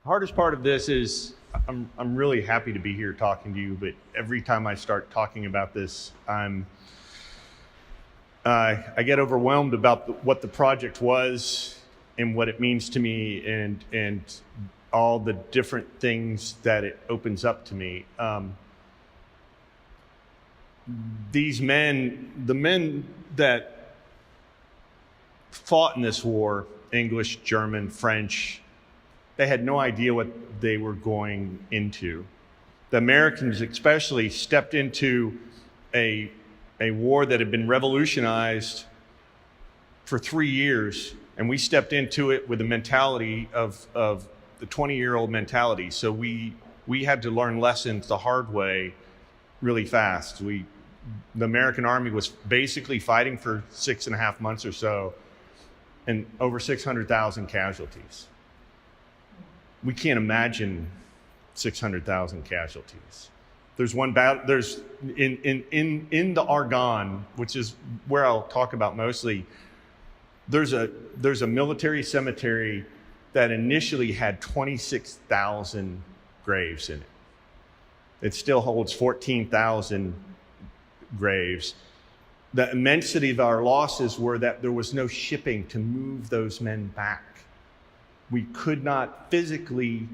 Hardest part of this is I'm really happy to be here talking to you, but every time I start talking about this, I get overwhelmed about what the project was and what it means to me, and all the different things that it opens up to me. These men, the men that fought in this war, English, German, French, they had no idea what they were going into. The Americans especially stepped into a war that had been revolutionized for 3 years, and we stepped into it with the mentality of the 20-year-old mentality. So we had to learn lessons the hard way really fast. The American Army was basically fighting for 6.5 months or so, and over 600,000 casualties. We can't imagine 600,000 casualties. There's one battle. There's in the Argonne, which is where I'll talk about mostly. There's a military cemetery that initially had 26,000 graves in it. It still holds 14,000 graves. The immensity of our losses were that there was no shipping to move those men back. We could not physically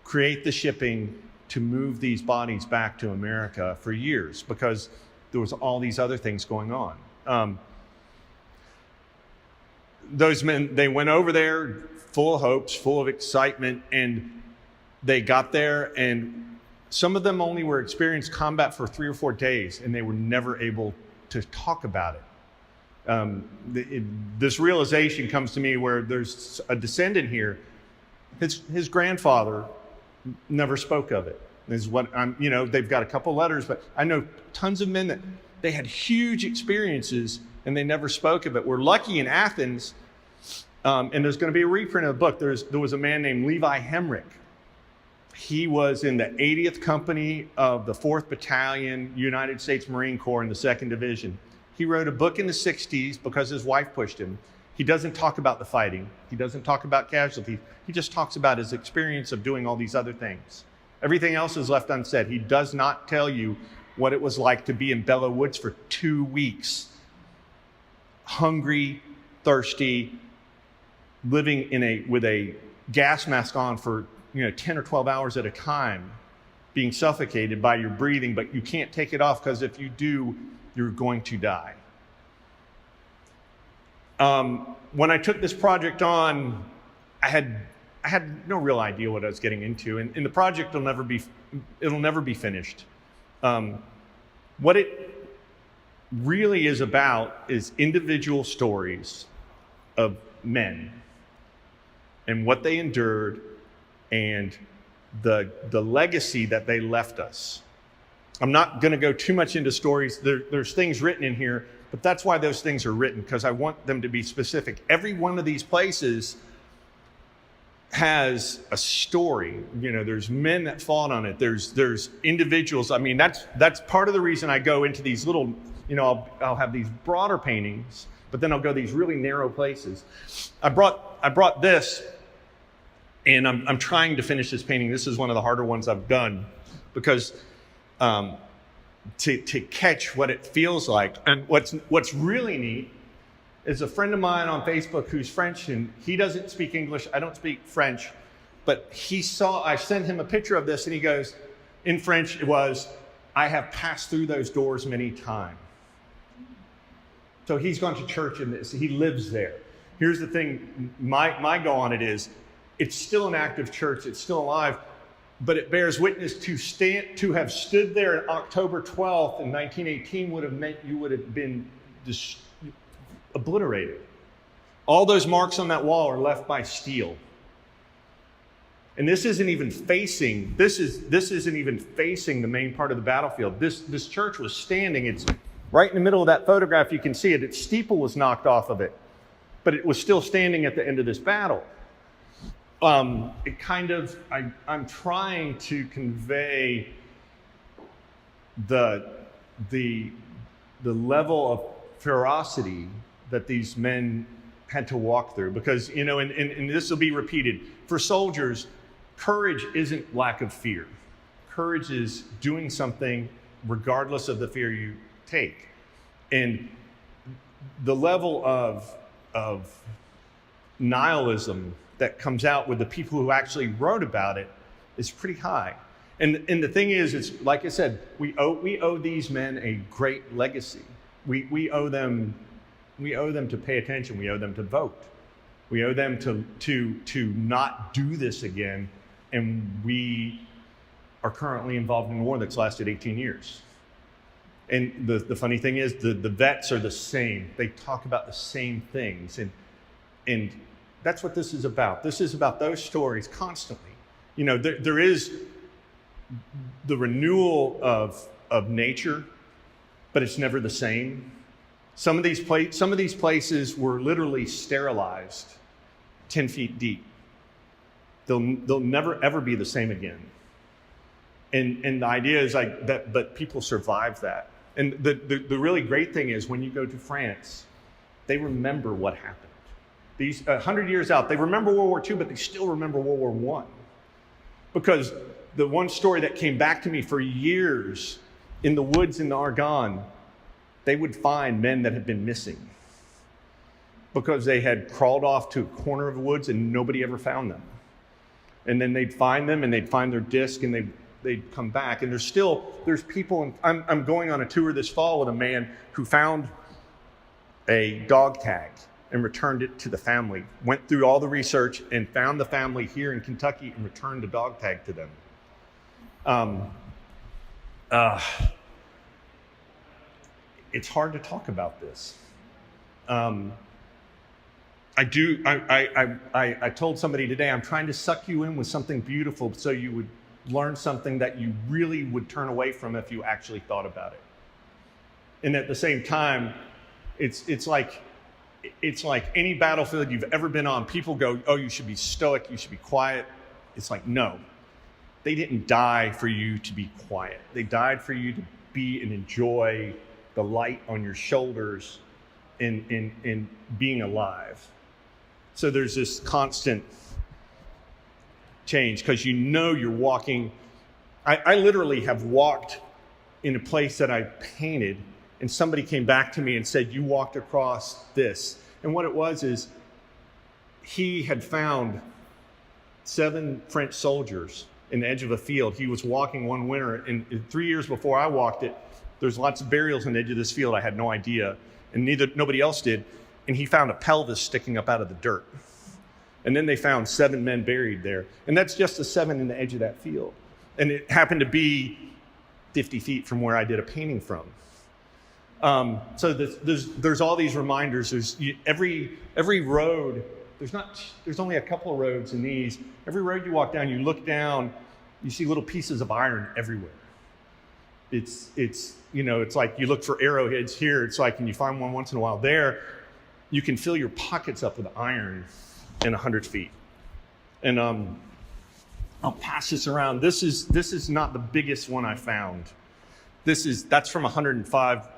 create the shipping to move these bodies back to America for years because there was all these other things going on. Those men, they went over there full of hopes, full of excitement, and they got there, and some of them only were experienced combat for 3 or 4 days, and they were never able to talk about it. This realization comes to me where there's a descendant here. His grandfather never spoke of it. Is what they've got a couple letters, but I know tons of men that they had huge experiences and they never spoke of it. We're lucky in Athens, and there's going to be a reprint of the book. There was a man named Levi Hemrick. He was in the 80th Company of the 4th Battalion, United States Marine Corps in the 2nd Division. He wrote a book in the 60s because his wife pushed him. He doesn't talk about the fighting. He doesn't talk about casualties. He just talks about his experience of doing all these other things. Everything else is left unsaid. He does not tell you what it was like to be in Belleau Woods for 2 weeks. Hungry, thirsty, living with a gas mask on for 10 or 12 hours at a time, being suffocated by your breathing, but you can't take it off because if you do, you're going to die. When I took this project on, I had no real idea what I was getting into, and the project will never be finished. What it really is about is individual stories of men and what they endured and the legacy that they left us. I'm not going to go too much into stories. There's things written in here, but that's why those things are written, because I want them to be specific. Every one of these places has a story. There's men that fought on it. There's individuals. I mean, that's part of the reason I go into these little, I'll have these broader paintings, but then I'll go these really narrow places. I brought this, and I'm trying to finish this painting. This is one of the harder ones I've done because to catch what it feels like. And what's really neat is a friend of mine on Facebook who's French, and he doesn't speak English. I don't speak French, but I sent him a picture of this, and he goes, in French, it was, "I have passed through those doors many times." So he's gone to church in this. He lives there. Here's the thing. My go on it is, it's still an active church. It's still alive, but it bears witness to have stood there on October 12th in 1918 would have meant you would have been obliterated. All those marks on that wall are left by steel. And this isn't even facing the main part of the battlefield. This church was standing. It's right in the middle of that photograph. You can see it. Its steeple was knocked off of it, but it was still standing at the end of this battle. I'm trying to convey the level of ferocity that these men had to walk through. Because, and this will be repeated. For soldiers, courage isn't lack of fear. Courage is doing something regardless of the fear you take. And the level of nihilism that comes out with the people who actually wrote about it is pretty high. And the thing is, it's like I said, we owe these men a great legacy. We owe them to pay attention. We owe them to vote. We owe them to not do this again. And we are currently involved in a war that's lasted 18 years. And the funny thing is, the vets are the same. They talk about the same things. And that's what this is about. This is about those stories constantly. There is the renewal of nature, but it's never the same. Some of these places were literally sterilized 10 feet deep. They'll never ever be the same again. And the idea is like that, but people survive that. And the really great thing is when you go to France, they remember what happened. These 100 years out, they remember World War II, but they still remember World War I. Because the one story that came back to me for years, in the woods in the Argonne, they would find men that had been missing because they had crawled off to a corner of the woods and nobody ever found them. And then they'd find them and they'd find their disc and they'd come back. And there's people, and I'm going on a tour this fall with a man who found a dog tag and returned it to the family, went through all the research and found the family here in Kentucky and returned the dog tag to them. It's hard to talk about this. I told somebody today, I'm trying to suck you in with something beautiful so you would learn something that you really would turn away from if you actually thought about it. And at the same time, it's like any battlefield you've ever been on. People go, oh, you should be stoic, you should be quiet. It's like, no, they didn't die for you to be quiet. They died for you to be and enjoy the light on your shoulders in being alive. So there's this constant change because you're walking. I literally have walked in a place that I painted and somebody came back to me and said, you walked across this. And what it was is he had found 7 French soldiers in the edge of a field. He was walking one winter, and 3 years before I walked it, there's lots of burials on the edge of this field. I had no idea, and nobody else did. And he found a pelvis sticking up out of the dirt. And then they found 7 men buried there. And that's just the 7 in the edge of that field. And it happened to be 50 feet from where I did a painting from. So there's all these reminders. There's every road. There's only a couple of roads in these. Every road you walk down, you look down, you see little pieces of iron everywhere. It's like you look for arrowheads here. It's like, and you find one once in a while there, you can fill your pockets up with iron in 100 feet. And I'll pass this around. This is not the biggest one I found. That's from 105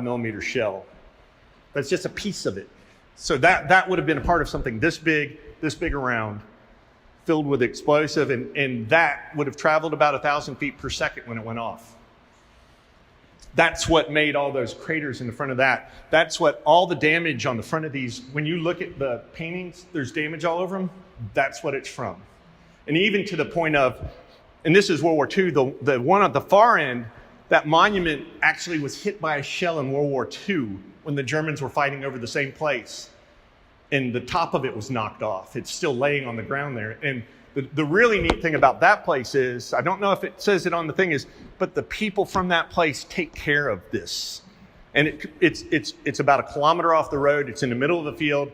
millimeter shell. That's just a piece of it. So that would have been a part of something this big around, filled with explosive, and that would have traveled about 1,000 feet per second when it went off. That's what made all those craters in the front of that. That's what all the damage on the front of these, when you look at the paintings, there's damage all over them. That's what it's from. And even to the point of, and this is World War II, the one at the far end, that monument actually was hit by a shell in World War II when the Germans were fighting over the same place. And the top of it was knocked off. It's still laying on the ground there. And the really neat thing about that place is, I don't know if it says it on the thing, is, but the people from that place take care of this. And it's about 1 kilometer off the road. It's in the middle of the field,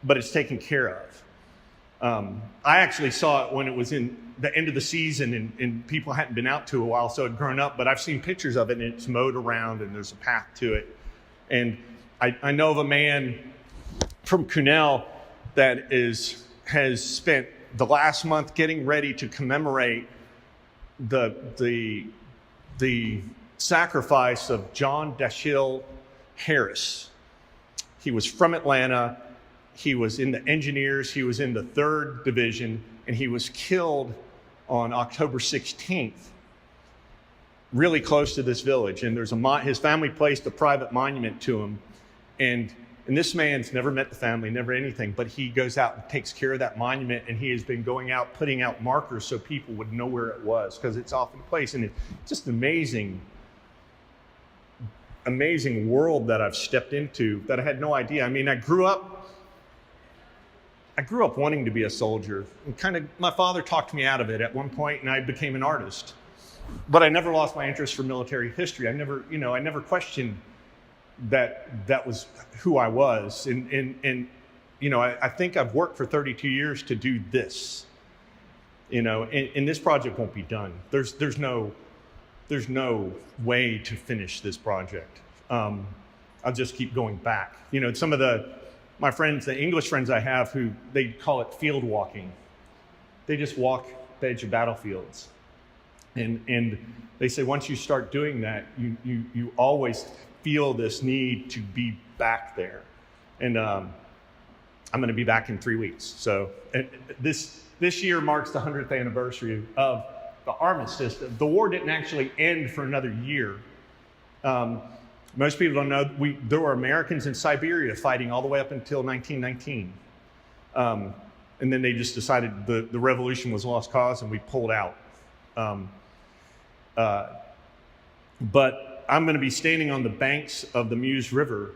but it's taken care of. I actually saw it when it was in the end of the season and people hadn't been out to a while, so it had grown up, but I've seen pictures of it and it's mowed around and there's a path to it. And I know of a man from Cunel that has spent the last month getting ready to commemorate the sacrifice of John Dashiell Harris. He was from Atlanta. He was in the engineers. He was in the 3rd Division, and he was killed on October 16th, really close to this village. And his family placed a private monument to him. And this man's never met the family, never anything, but he goes out and takes care of that monument, and he has been going out, putting out markers so people would know where it was, because it's off in place. And it's just amazing world that I've stepped into that I had no idea. I mean, I grew up wanting to be a soldier, and my father talked me out of it at one point, and I became an artist. But I never lost my interest for military history. I never questioned that was who I was. And I think I've worked for 32 years to do this, and this project won't be done. There's no way to finish this project. I'll just keep going back. Some of my friends, the English friends I have, who they call it field walking. They just walk the edge of battlefields. And they say once you start doing that, you always feel this need to be back there. And I'm going to be back in 3 weeks. So this year marks the 100th anniversary of the armistice. The war didn't actually end for another year. Most people don't know there were Americans in Siberia fighting all the way up until 1919. And then they just decided the revolution was a lost cause, and we pulled out. But I'm going to be standing on the banks of the Meuse River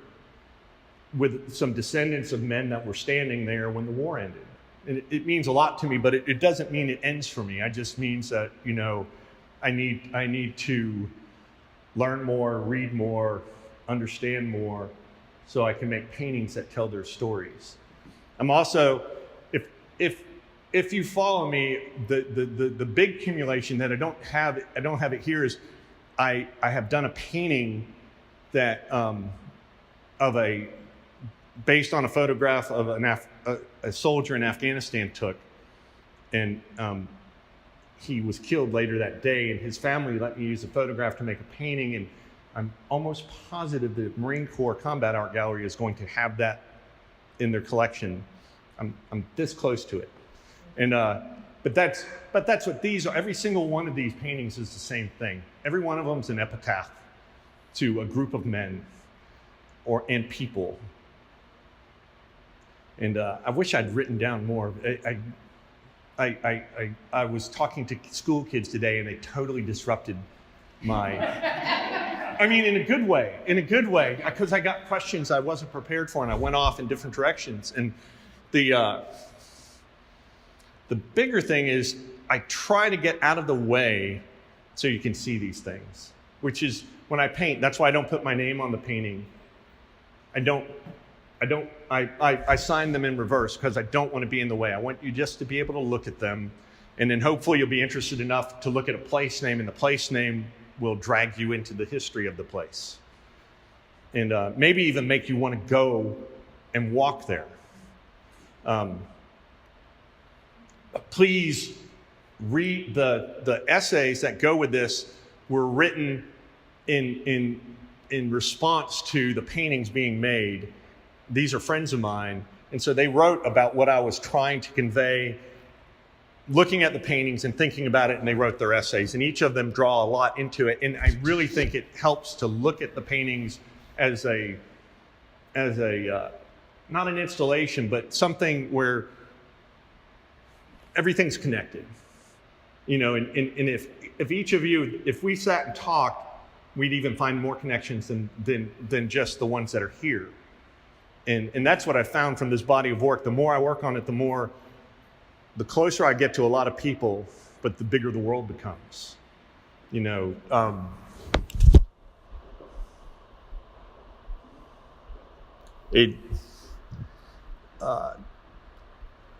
with some descendants of men that were standing there when the war ended. And it means a lot to me, but it doesn't mean it ends for me. It just means that, I need to learn more, read more, understand more, so I can make paintings that tell their stories. I'm also, if you follow me, the big accumulation that I don't have it here is I have done a painting that based on a photograph of a soldier in Afghanistan took, and he was killed later that day, and his family let me use the photograph to make a painting, and I'm almost positive the Marine Corps Combat Art Gallery is going to have that in their collection. I'm this close to it. And but that's what these are. Every single one of these paintings is the same thing. Every one of them is an epitaph to a group of men and people. And I wish I'd written down more. I was talking to school kids today, and they totally disrupted my. I mean, in a good way, because I got questions I wasn't prepared for, and I went off in different directions. And the bigger thing is I try to get out of the way so you can see these things, which is when I paint. That's why I don't put my name on the painting. I sign them in reverse because I don't want to be in the way. I want you just to be able to look at them, and then hopefully you'll be interested enough to look at a place name, and the place name will drag you into the history of the place, and maybe even make you want to go and walk there. Please read the essays that go with this. Were written in response to the paintings being made. These are friends of mine, and so they wrote about what I was trying to convey, looking at the paintings and thinking about it, and they wrote their essays, and each of them draw a lot into it. And I really think it helps to look at the paintings as a not an installation, but something where everything's connected. And if each of you, if we sat and talked, we'd even find more connections than just the ones that are here. And that's what I found from this body of work. The more I work on it, the closer I get to a lot of people, but the bigger the world becomes.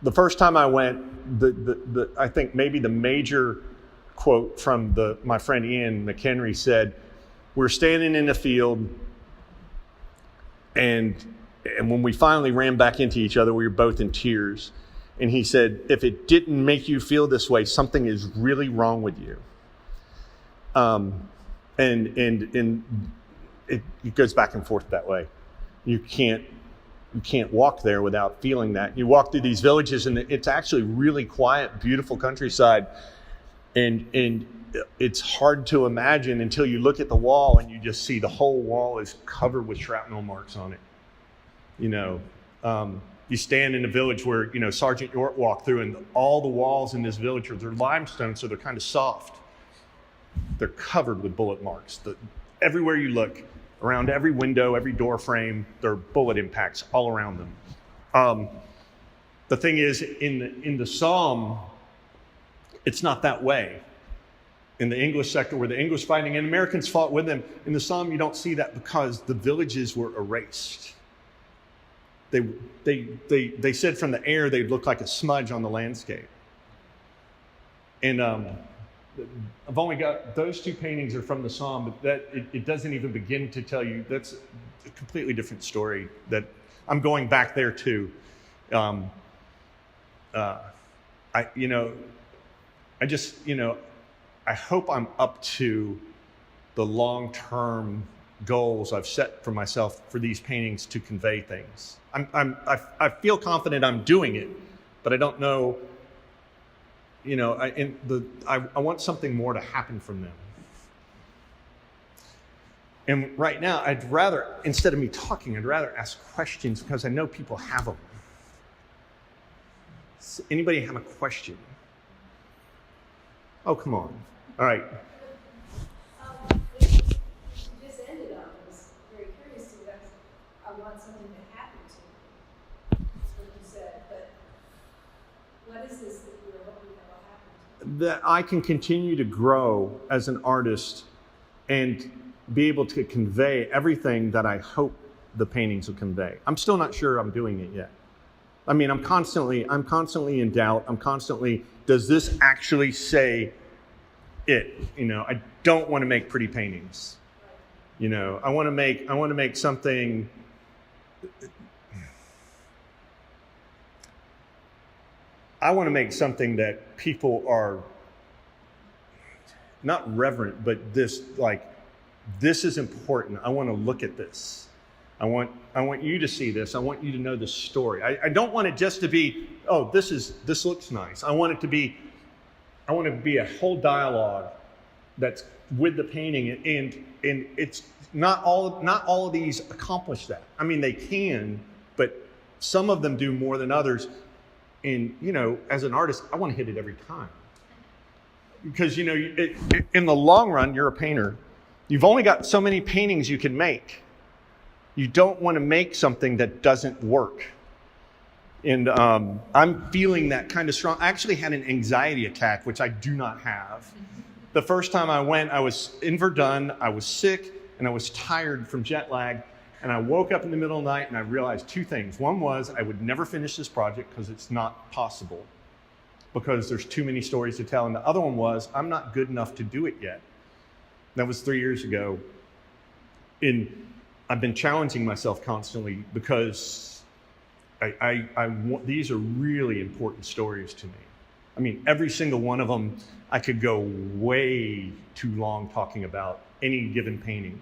The first time I went, I think maybe the major quote from my friend Ian McHenry said, "We're standing in a field, and when we finally ran back into each other, we were both in tears. And he said, if it didn't make you feel this way, something is really wrong with you." And it goes back and forth that way. You can't you can't walk there without feeling that. You walk through these villages, and it's actually really quiet, beautiful countryside. And it's hard to imagine until you look at the wall and you just see the whole wall is covered with shrapnel marks on it. You stand in a village where, Sergeant York walked through, and all the walls in this village they're limestone, so they're kind of soft. They're covered with bullet marks. Everywhere you look, around every window, every door frame, there are bullet impacts all around them. The thing is, in the Somme, it's not that way. In the English sector, where the English fighting and Americans fought with them, in the Somme you don't see that because the villages were erased. They said from the air they'd look like a smudge on the landscape. And I've only got those two paintings are from the Somme, but it doesn't even begin to tell you. That's a completely different story. That I'm going back there too. I hope I'm up to the long-term goals I've set for myself for these paintings to convey things. I feel confident I'm doing it, but I don't know. I want something more to happen from them. And right now, I'd rather, instead of me talking, I'd rather ask questions because I know people have them. Anybody have a question? Oh, come on. All right. You just ended on. I was very curious to that. I want something to happen to me. That's what you said. But what is this that you're hoping that will happen to me? That I can continue to grow as an artist and be able to convey everything that I hope the paintings will convey. I'm still not sure I'm doing it yet. I mean, I'm constantly in doubt. Does this actually say it? I don't want to make pretty paintings. I want to make something. I want to make something that people are not reverent, but this is important. I want to look at this. I want you to see this. I want you to know the story. I don't want it just to be, oh, this looks nice. I want it to be a whole dialogue that's with the painting, and it's not all of these accomplish that. I mean, they can, but some of them do more than others. And as an artist, I want to hit it every time because in the long run, you're a painter. You've only got so many paintings you can make. You don't want to make something that doesn't work. And I'm feeling that kind of strong. I actually had an anxiety attack, which I do not have. The first time I went, I was in Verdun, I was sick, and I was tired from jet lag. And I woke up in the middle of the night and I realized two things. One was I would never finish this project because it's not possible, because there's too many stories to tell. And the other one was I'm not good enough to do it yet. That was 3 years ago. And I've been challenging myself constantly because these are really important stories to me. I mean, every single one of them, I could go way too long talking about any given painting.